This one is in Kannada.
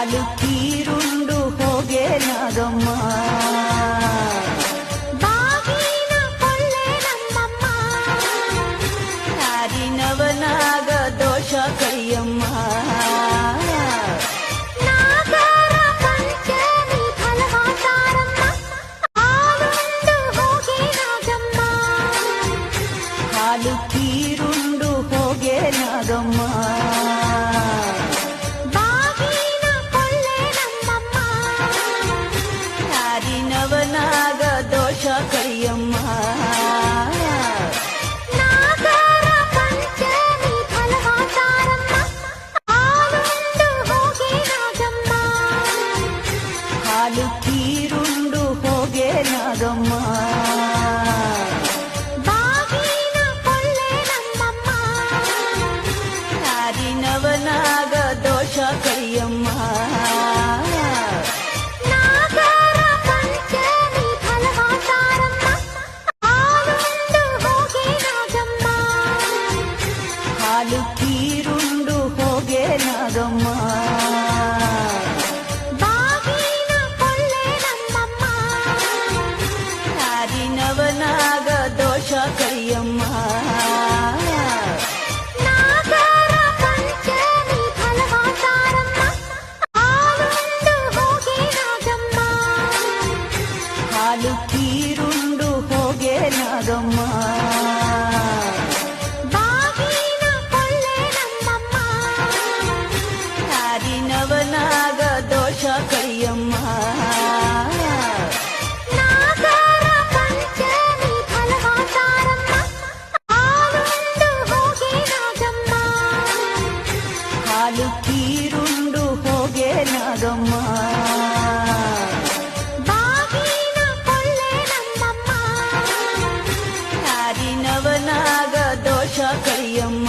ಹಾಲು ತೀರುಂಡು ಹೋಗೆ ನಾಗಮ್ಮ ಬಾಗಿನ ಕೊಳ್ಳೆ ನಮ್ಮಮ್ಮ ನಾರಿನವನಾಗ ದೋಷ ಕೈಯಮ್ಮ ನಾಗರ ಪಂಚಮಿ ಫಲವಾತಾರಮ್ಮ ಹಾಲುಂಡು ಹೋಗೆ ನಾಗಮ್ಮ ಹಾಲು ತೀರುಂಡು ಹೋಗೆ ನಾಗಮ್ಮ ಬಾಗಿನ ಕೊಳ್ಳೆ ನಮ್ಮಮ್ಮ ನಾರಿನವನಾಗ ದೋಷ ಕೈಯಮ್ಮ ನಾಗರ ಪಂಚಮಿ ಫಲವಾತಾರಮ್ಮ ಹಾಲುಂಡು ಹೋಗೆ ನಾಗಮ್ಮ ಹಾಲು ತೀರುಂಡು ಹೋಗೆ ನಾಗಮ್ಮ ಬಾಗಿನ ಕೊಳ್ಳೆ ನಮ್ಮಮ್ಮ ನಾರಿನವನಾಗ ದೋಷ ಕೈಯಮ್ಮ ನಾಗರ ಪಂಚಮಿ ಫಲವಾತಾರಮ್ಮ ಹಾಲುಂಡು ಹೋಗೆ ನಾಗಮ್ಮ ಹಾಲು ತೀರುಂಡು ಹೋಗೆ ನಾಗಮ್ಮ ಬಾಗಿನ ಕೊಳ್ಳೆ ನಮ್ಮಮ್ಮ ನಾರಿನವನಾಗ ದೋಷ ಕೈಯಮ್ಮ ನಾಗರ ಪಂಚಮಿ ಫಲವಾತಾರಮ್ಮ ಹಾಲುಂಡು ಹೋಗೆ ನಾಗಮ್ಮ ಹಾಲು ತೀರುಂಡು ಹೋಗೆ ನಾಗಮ್ಮ ಬಾಗಿನ ಕೊಳ್ಳೆ ನಮ್ಮಮ್ಮ ನಾರಿನವನಾಗ ದೋಷ ಕೈಯಮ್ಮ ನಾಗರ ಪಂಚಮಿ ಫಲವಾತಾರಮ್ಮ ಹಾಲುಂಡು ಹೋಗೆ ನಾಗಮ್ಮ ಹಾಲು ತೀರುಂಡು ಹೋಗೆ ನಾಗಮ್ಮ ಬಾಗಿನ ಕೊಳ್ಳೆ ನಮ್ಮಮ್ಮ ನಾರಿನವನಾಗ ದೋಷ ಕೈಯಮ್ಮ